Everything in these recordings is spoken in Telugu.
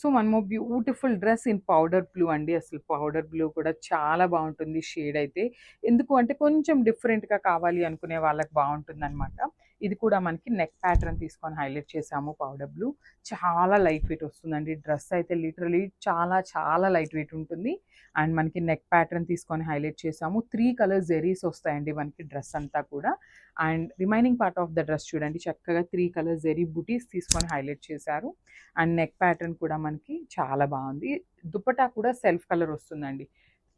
So one more beautiful dress in powder blue అండి. అసలు పౌడర్ బ్లూ కూడా చాలా బాగుంటుంది షేడ్ అయితే. ఎందుకు అంటే కొంచెం డిఫరెంట్‌గా కావాలి అనుకునే వాళ్ళకి బాగుంటుందనమాట. ఇది కూడా మనకి నెక్ ప్యాటర్న్ తీసుకొని హైలైట్ చేసాము పౌడర్ బ్లూ. చాలా లైట్ వెయిట్ వస్తుందండి. డ్రెస్ అయితే లిటరల్లీ చాలా చాలా లైట్ వెయిట్ ఉంటుంది. అండ్ మనకి నెక్ ప్యాటర్న్ తీసుకొని హైలైట్ చేసాము. 3 కలర్ జెరీస్ వస్తాయండి మనకి డ్రెస్ అంతా కూడా. And remaining part of the dress చూడండి చక్కగా 3 కలర్ జెరీ బుటీస్ తీసుకొని హైలైట్ చేశారు. అండ్ నెక్ ప్యాటర్న్ కూడా మనకి చాలా బాగుంది. దుపట్టా కూడా సెల్ఫ్ కలర్ వస్తుందండి.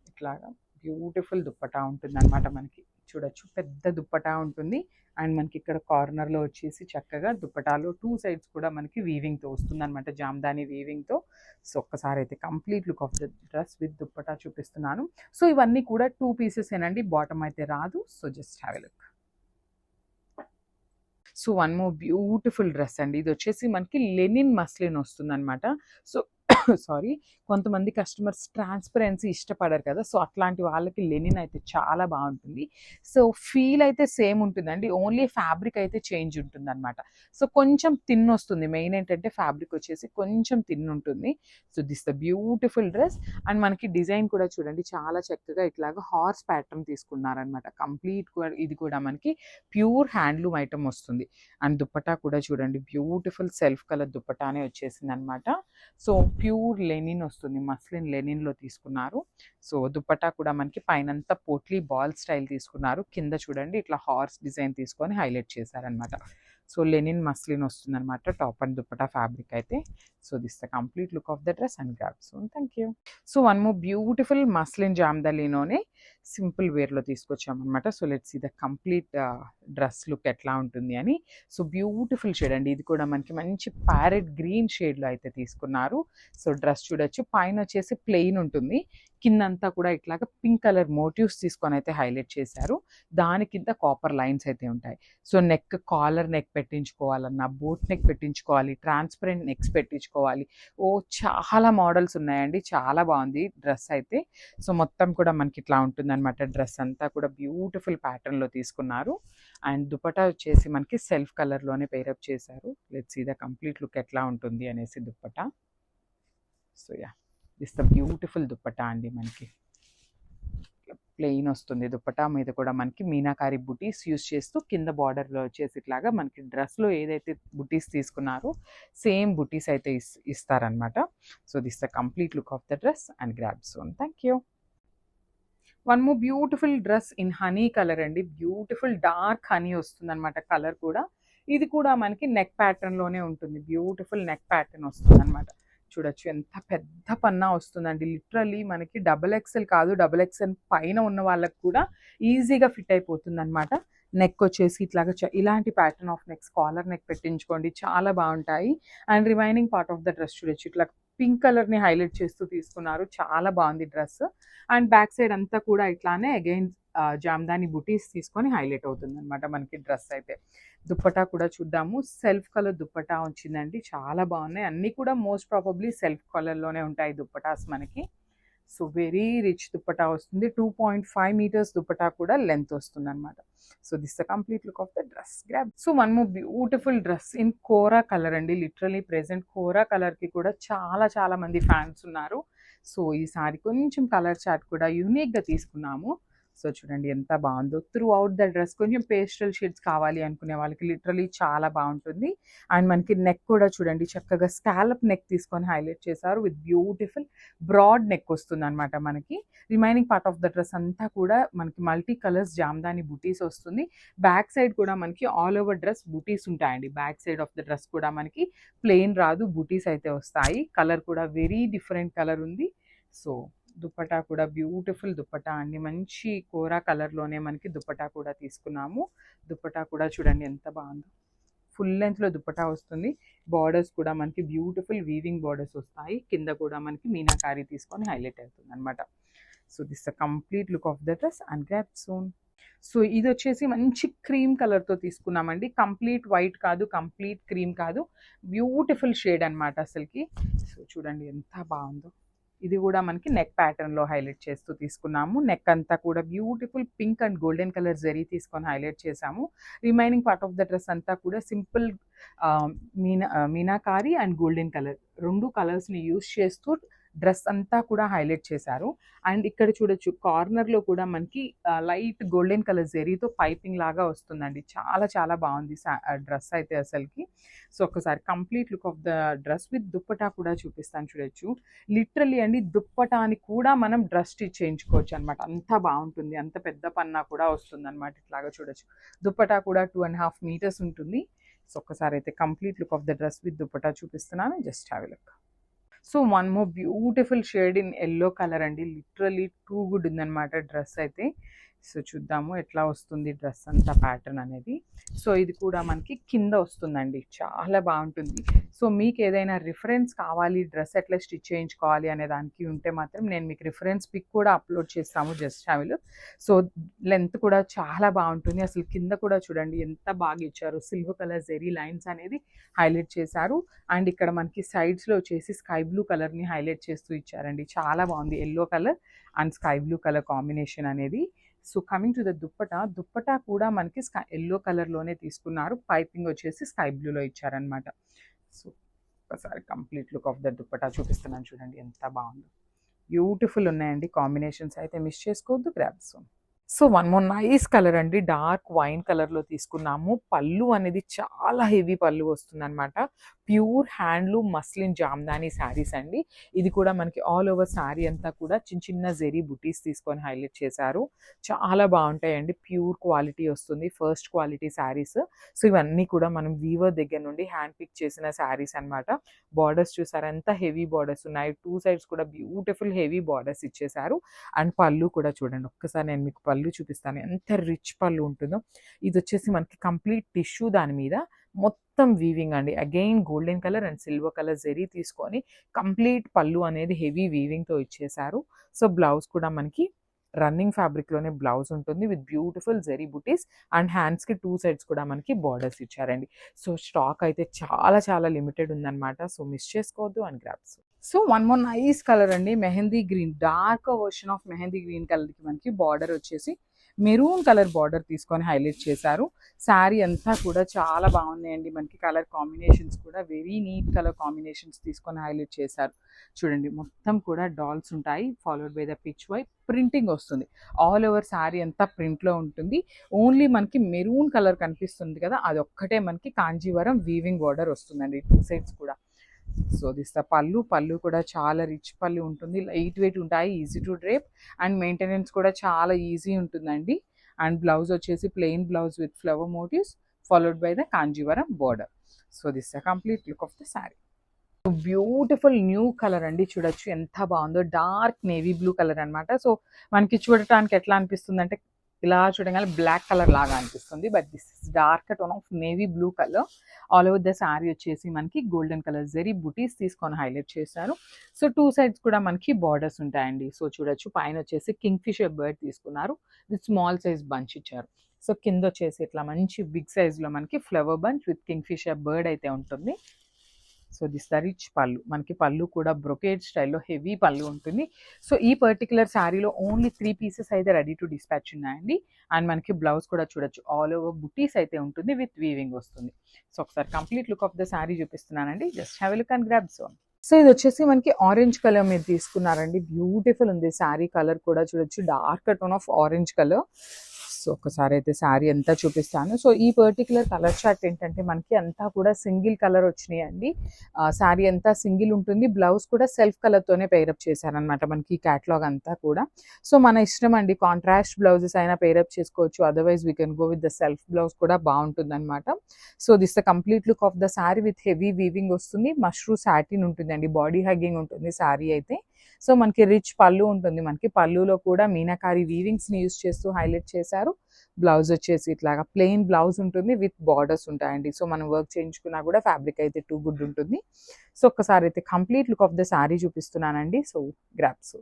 ఇట్లాగా బ్యూటిఫుల్ దుప్పటా ఉంటుందన్నమాట మనకి. చూడొచ్చు పెద్ద దుప్పటా ఉంటుంది. అండ్ మనకి ఇక్కడ కార్నర్‌లో వచ్చేసి చక్కగా దుప్పటాలో 2 సైడ్స్ కూడా మనకి వీవింగ్‌తో వస్తుందన్నమాట. జామ్దాని వీవింగ్‌తో. సో, ఒక్కసారైతే complete look of the dress with dupatta చూపిస్తున్నాను. సో, ఇవన్నీ కూడా 2 పీసెసేనండి. బాటమ్ అయితే రాదు. So, just have a look. So, one more beautiful dress అండి. ఇదొచ్చేసి మనకి లెనిన్ మస్లిన్ వస్తుందనమాట. సో, సారీ, కొంతమంది కస్టమర్స్ ట్రాన్స్‌పరెన్సీ ఇష్టపడరు కదా! సో, అట్లాంటి వాళ్ళకి లెనిన్ అయితే చాలా బావుంటుంది. సో, ఫీల్ అయితే సేమ్ ఉంటుందండి. ఓన్లీ ఫ్యాబ్రిక్ అయితే చేంజ్ ఉంటుందనమాట. సో, కొంచెం థిన్ వస్తుంది. మెయిన్ ఏంటంటే ఫ్యాబ్రిక్ వచ్చేసి కొంచెం థిన్ ఉంటుంది. So, this the beautiful dress. And మనకి డిజైన్ కూడా చూడండి చాలా చక్కగా ఇట్లాగా హార్స్ ప్యాటర్న్ తీసుకున్నారనమాట. కంప్లీట్ కూడా ఇది కూడా మనకి ప్యూర్ హ్యాండ్లూమ్ ఐటెమ్ వస్తుంది. అండ్ దుప్పటా కూడా చూడండి బ్యూటిఫుల్ సెల్ఫ్ కలర్ దుప్పటానే వచ్చేసిందనమాట. సో, ప్యూర్ లెనిన్ వస్తుంది. మస్లిన్ లెనిన్‌లో తీసుకున్నారు. సో, దుప్పటా కూడా మనకి పైనంతా పోట్లీ బాల్ స్టైల్ తీసుకున్నారు. కింద చూడండి ఇట్లా హార్స్ డిజైన్ తీసుకొని హైలైట్ చేశారనమాట. సో, లెనిన్ మస్లిన్ వస్తుందనమాట టాప్ అండ్ దుప్పటా ఫ్యాబ్రిక్ అయితే. So, this the complete look of the dress and grab soon. Thank you. So, one more beautiful muslin జామ్దాలిలోనే సింపుల్ వేర్‌లో తీసుకొచ్చామనమాట. So, let's see the complete dress look ఎట్లా ఉంటుంది అని. సో, బ్యూటిఫుల్ షేడ్ అండి. ఇది కూడా మనకి మంచి ప్యారెట్ గ్రీన్ షేడ్‌లో అయితే తీసుకున్నారు. సో, డ్రెస్ చూడొచ్చు. పైనొచ్చేసి ప్లెయిన్ ఉంటుంది. కిందంతా కూడా ఇట్లాగా పింక్ కలర్ మోటివ్స్ తీసుకొనైతే హైలైట్ చేశారు. దాని కింద కాపర్ లైన్స్ అయితే ఉంటాయి. సో, నెక్ కాలర్ నెక్ పెట్టించుకోవాలన్నా, బోట్ నెక్ పెట్టించుకోవాలి, ట్రాన్స్‌పరెంట్ నెక్స్ పెట్టించుకోవాలి. చాలా మోడల్స్ ఉన్నాయండి. చాలా బావుంది డ్రెస్ అయితే. సో, మొత్తం కూడా మనకి ఇట్లా ఉంటుందనమాట. డ్రెస్ అంతా కూడా బ్యూటిఫుల్ ప్యాటర్న్‌లో తీసుకున్నారు. అండ్ దుపట్టా వచ్చేసి మనకి సెల్ఫ్ కలర్‌లోనే పెయిరప్ చేశారు. Let's see the complete look ఎట్లా ఉంటుంది అనేసి dupatta. So, yeah! This the beautiful dupatta అండి మనకి. ప్లెయిన్ వస్తుంది. దుపట్టా మీద కూడా మనకి మీనాకారి బుటీస్ యూజ్ చేస్తూ కింద బార్డర్‌లో వచ్చేసి ఇట్లాగా మనకి డ్రెస్‌లో ఏదైతే బుటీస్ తీసుకున్నారో సేమ్ బుటీస్ అయితే ఇస్తారనమాట. So, this the complete look of the dress and grab soon. Thank you. One more beautiful dress in honey colour అండి. బ్యూటిఫుల్ డార్క్ హనీ వస్తుందనమాట కలర్ కూడా. ఇది కూడా మనకి నెక్ ప్యాటర్న్‌లోనే ఉంటుంది. బ్యూటిఫుల్ నెక్ ప్యాటర్న్ వస్తుందనమాట. చూడొచ్చు ఎంత పెద్ద పన్నా వస్తుందండి. లిటరల్లీ మనకి డబుల్ ఎక్సెల్ కాదు, డబుల్ ఎక్సెల్ పైన ఉన్న వాళ్ళకి కూడా ఈజీగా ఫిట్ అయిపోతుందనమాట. నెక్ వచ్చేసి ఇట్లాగా ఇలాంటి pattern of necks collar neck పెట్టించుకోండి చాలా బావుంటాయి. And remaining part of the dress చూడొచ్చు ఇట్లా పింక్ కలర్‌ని హైలైట్ చేస్తూ తీసుకున్నారు. చాలా బావుంది డ్రెస్. అండ్ బ్యాక్ సైడ్ అంతా కూడా ఇట్లానే అగైన్ జామ్దాని బుటీస్ తీసుకొని హైలైట్ అవుతుందనమాట మనకి డ్రెస్ అయితే. దుప్పటా కూడా చూద్దాము. సెల్ఫ్ కలర్ దుప్పటా వచ్చిందండి. చాలా బాగున్నాయి. అన్నీ కూడా మోస్ట్ ప్రాబబ్లీ సెల్ఫ్ కలర్‌లోనే ఉంటాయి దుప్పటాస్ మనకి. సో, వెరీ రిచ్ దుప్పటా వస్తుంది. 2.5 మీటర్స్ దుప్పటా కూడా లెంత్ వస్తుందనమాట. So, this the complete look of the dress. Grab. So, one more beautiful dress in kora colour అండి. లిటరల్లీ ప్రెజెంట్ కోరా కలర్‌కి కూడా చాలా చాలా మంది ఫ్యాన్స్ ఉన్నారు. సో, ఈసారి కొంచెం కలర్ చార్ట్ కూడా యూనిక్‌గా తీసుకున్నాము. సో, చూడండి ఎంత బావుందో. త్రూ ఔట్ ద డ్రెస్ కొంచెం పేస్టల్ షేడ్స్ కావాలి అనుకునే వాళ్ళకి లిటరల్లీ చాలా బావుంటుంది. అండ్ మనకి నెక్ కూడా చూడండి చక్కగా స్కాలప్ నెక్ తీసుకొని హైలైట్ చేశారు విత్ బ్యూటిఫుల్ బ్రాడ్ నెక్ వస్తుందనమాట మనకి. Remaining part of the dress అంతా కూడా మనకి మల్టీ కలర్స్ జామ్దాని బుటీస్ వస్తుంది. బ్యాక్ సైడ్ కూడా మనకి ఆల్ ఓవర్ డ్రెస్ బుటీస్ ఉంటాయండి. Back side of the dress కూడా మనకి ప్లెయిన్ రాదు, బుటీస్ అయితే వస్తాయి. కలర్ కూడా వెరీ డిఫరెంట్ కలర్ ఉంది. సో, దుపట్టా కూడా బ్యూటిఫుల్ దుపట్టా అండి. మంచి కోరా కలర్‌లోనే మనకి దుపట్టా కూడా తీసుకున్నాము. దుపట్టా కూడా చూడండి ఎంత బావుందో. ఫుల్ లెంగ్త్‌లో దుపట్టా వస్తుంది. బార్డర్స్ కూడా మనకి బ్యూటిఫుల్ వీవింగ్ బార్డర్స్ వస్తాయి. కింద కూడా మనకి మీనాకారి తీసుకొని హైలైట్ అవుతుందనమాట. So, this the complete look of the dress and grab soon. So, ఇదొచ్చేసి మంచి క్రీమ్ కలర్‌తో తీసుకున్నామండి. కంప్లీట్ వైట్ కాదు, కంప్లీట్ క్రీమ్ కాదు. బ్యూటిఫుల్ షేడ్ అనమాట అసలకి. సో, చూడండి ఎంత బావుందో. ఇది కూడా మనకి నెక్ ప్యాటర్న్లో హైలైట్ చేస్తూ తీసుకున్నాము. నెక్ అంతా కూడా beautiful pink and golden colour zari తీసుకొని హైలైట్ చేసాము. Remaining part of the dress అంతా కూడా simple meenakari and golden colour 2 కలర్స్ని యూస్ చేస్తూ డ్రెస్ అంతా కూడా హైలైట్ చేశారు. అండ్ ఇక్కడ చూడొచ్చు కార్నర్లో కూడా మనకి లైట్ గోల్డెన్ కలర్ జెరీతో పైపింగ్ లాగా వస్తుందండి. చాలా చాలా బాగుంది డ్రెస్ అయితే అసలుకి. సో ఒకసారి complete look of the dress with dupatta కూడా చూపిస్తాను చూడొచ్చు. లిటరల్లీ అండి దుప్పటాని కూడా మనం డ్రెస్ స్టిచ్ చేయించుకోవచ్చు అనమాట. అంత బాగుంటుంది, అంత పెద్ద పన్నా కూడా వస్తుంది అనమాట. ఇట్లాగా చూడొచ్చు. దుప్పటా కూడా 2.5 మీటర్స్ ఉంటుంది. సో ఒక్కసారి అయితే complete look of the dress with dupatta చూపిస్తున్నాను. Just have a look. So one more beautiful shade in yellow colour అండి. లిటరలీ టూ గుడ్ ఉందన్నమాట డ్రెస్ అయితే. సో చూద్దాము ఎట్లా వస్తుంది డ్రెస్ అంతా ప్యాటర్న్ అనేది. సో ఇది కూడా మనకి కింద వస్తుందండి, చాలా బాగుంటుంది. సో మీకు ఏదైనా రిఫరెన్స్ కావాలి డ్రెస్ ఎట్లా స్టిచ్ చేయించుకోవాలి అనే దానికి ఉంటే మాత్రం నేను మీకు రిఫరెన్స్ పిక్ కూడా అప్లోడ్ చేస్తాము just have a look. So length కూడా చాలా బాగుంటుంది. అసలు కింద కూడా చూడండి ఎంత బాగా ఇచ్చారు. సిల్వర్ కలర్ జెరీ లైన్స్ అనేది హైలైట్ చేశారు. అండ్ ఇక్కడ మనకి సైడ్స్లో వచ్చేసి స్కై బ్లూ కలర్ని హైలైట్ చేస్తూ ఇచ్చారండి. చాలా బాగుంది yellow colour and sky blue colour combination అనేది. So coming to the dupatta కూడా మనకి ఎల్లో కలర్లోనే తీసుకున్నారు. పైపింగ్ వచ్చేసి స్కై బ్లూలో ఇచ్చారనమాట. సో ఒకసారి complete look of the dupatta చూపిస్తున్నాను చూడండి ఎంత బాగుందో. బ్యూటిఫుల్ ఉన్నాయండి కాంబినేషన్స్ అయితే మిస్ చేసుకోవద్దు. Grab soon. So one more nice colour అండి, డార్క్ వైన్ కలర్లో తీసుకున్నాము. పళ్ళు అనేది చాలా హెవీ పళ్ళు వస్తుంది అనమాట. Pure handloom muslin Jamdani saris అండి. ఇది కూడా మనకి ఆల్ ఓవర్ శారీ అంతా కూడా చిన్న చిన్న జెరీ బుటీస్ తీసుకొని హైలైట్ చేశారు. చాలా బాగుంటాయండి, ప్యూర్ క్వాలిటీ వస్తుంది, ఫస్ట్ క్వాలిటీ శారీస్. సో ఇవన్నీ కూడా మనం వీవర్ దగ్గర నుండి హ్యాండ్ పిక్ చేసిన శారీస్ అనమాట. బార్డర్స్ చూసారా ఎంత హెవీ బార్డర్స్ ఉన్నాయి. 2 సైడ్స్ కూడా బ్యూటిఫుల్ హెవీ బార్డర్స్ ఇచ్చేసారు. అండ్ పళ్ళు కూడా చూడండి, ఒక్కసారి నేను మీకు పళ్ళు చూపిస్తాను ఎంత రిచ్ పళ్ళు ఉంటుందో. ఇది వచ్చేసి మనకి కంప్లీట్ టిష్యూ, దాని మీద మొత్తం వీవింగ్ అండి. Again golden colour and silver colour zari తీసుకొని కంప్లీట్ పళ్ళు అనేది హెవీ వీవింగ్తో ఇచ్చేసారు. సో బ్లౌజ్ కూడా మనకి రన్నింగ్ ఫ్యాబ్రిక్లోనే బ్లౌజ్ ఉంటుంది with beautiful zari buttis and హ్యాండ్స్కి 2 సైడ్స్ కూడా మనకి బార్డర్స్ ఇచ్చారండి. సో స్టాక్ అయితే చాలా చాలా లిమిటెడ్ ఉందన్నమాట. సో మిస్ చేసుకోవద్దు and grabs. So one more nice colour అండి, mehendi green, dark version of mehendi green కలర్కి మనకి బార్డర్ వచ్చేసి మెరూన్ కలర్ బార్డర్ తీసుకొని హైలైట్ చేశారు. శారీ అంతా కూడా చాలా బాగున్నాయండి. మనకి కలర్ కాంబినేషన్స్ కూడా వెరీ నీట్ కలర్ కాంబినేషన్స్ తీసుకొని హైలైట్ చేశారు. చూడండి మొత్తం కూడా డాల్స్ ఉంటాయి, followed by the Pichwai printing వస్తుంది. ఆల్ ఓవర్ శారీ అంతా ప్రింట్లో ఉంటుంది. ఓన్లీ మనకి మెరూన్ కలర్ కనిపిస్తుంది కదా, అదొక్కటే మనకి కాంజీవరం వీవింగ్ బార్డర్ వస్తుందండి 2 సైడ్స్ కూడా. సో దిస్ ద పళ్ళు కూడా చాలా రిచ్ పళ్ళు ఉంటుంది, లైట్ వెయిట్ ఉంటాయి, easy to drape and maintenance కూడా చాలా ఈజీ ఉంటుందండి. అండ్ బ్లౌజ్ వచ్చేసి plain blouse with flower motifs followed by the Kanjeevaram border. So this the complete look of the sari. Beautiful new colour అండి, చూడొచ్చు ఎంత బాగుందో. డార్క్ నేవీ బ్లూ కలర్ అనమాట. సో మనకి చూడటానికి ఎట్లా అనిపిస్తుంది అంటే ఇలా చూడగానే బ్లాక్ కలర్ లాగా అనిపిస్తుంది, but this is dark tone of navy blue colour. All over the sari వచ్చేసి మనకి గోల్డెన్ కలర్ జెరీ బుటీస్ తీసుకొని హైలైట్ చేశారు. సో 2 సైడ్స్ కూడా మనకి బార్డర్స్ ఉంటాయండి. సో చూడొచ్చు పైన వచ్చేసి కింగ్ ఫిషర్ బర్డ్ తీసుకున్నారు, విత్ స్మాల్ సైజ్ బంచ్ ఇచ్చారు. సో కింద వచ్చేసి ఇట్లా మంచి బిగ్ సైజ్లో మనకి flower bunch with kingfisher bird అయితే ఉంటుంది. సో దిస్ ద రిచ్ పళ్ళు, మనకి పళ్ళు కూడా బ్రొకేడ్ స్టైల్లో హెవీ పళ్ళు ఉంటుంది. సో ఈ పర్టికులర్ శారీలో ఓన్లీ 3 పీసెస్ అయితే రెడీ టు డిస్పాచ్ ఉన్నాయండి. అండ్ మనకి బ్లౌజ్ కూడా చూడొచ్చు ఆల్ ఓవర్ బుటీస్ అయితే ఉంటుంది, విత్ వీవింగ్ వస్తుంది. సో ఒకసారి complete look of the sari చూపిస్తున్నానండి, just have a look and grab soon. So ఇది వచ్చేసి మనకి ఆరెంజ్ కలర్ మీరు తీసుకున్నారండి, బ్యూటిఫుల్ ఉంది శారీ కలర్ కూడా చూడొచ్చు, dark tone of orange colour. So ఒకసారి అయితే శారీ అంతా చూపిస్తాను. సో ఈ పర్టికులర్ కలర్ చార్ట్ ఏంటంటే మనకి అంతా కూడా సింగిల్ కలర్ వచ్చినాయండి. శారీ అంతా సింగిల్ ఉంటుంది, బ్లౌజ్ కూడా సెల్ఫ్ కలర్తోనే పేరప్ చేశారనమాట మనకి క్యాటలాగ్ అంతా కూడా. సో మన ఇష్టం అండి, కాంట్రాస్ట్ బ్లౌజెస్ అయినా పేరప్ చేసుకోవచ్చు, otherwise we can go with the self blouse కూడా బాగుంటుంది అనమాట. So this the complete look of the sari with heavy weaving వస్తుంది, మష్రూ సాటిన్ ఉంటుందండి, బాడీ హగ్గింగ్ ఉంటుంది శారీ అయితే. సో మనకి రిచ్ పళ్ళు ఉంటుంది, మనకి పళ్ళులో కూడా మీనాకారి వీవింగ్స్ని యూస్ చేస్తూ హైలైట్ చేశారు. బ్లౌజ్ వచ్చేసి ఇట్లాగా ప్లెయిన్ బ్లౌజ్ ఉంటుంది, విత్ బార్డర్స్ ఉంటాయండి. సో మనం వర్క్ చేయించుకున్నా కూడా ఫ్యాబ్రిక్ అయితే టూ గుడ్ ఉంటుంది. సో ఒక్కసారి అయితే complete look of the sari చూపిస్తున్నానండి. So grasp.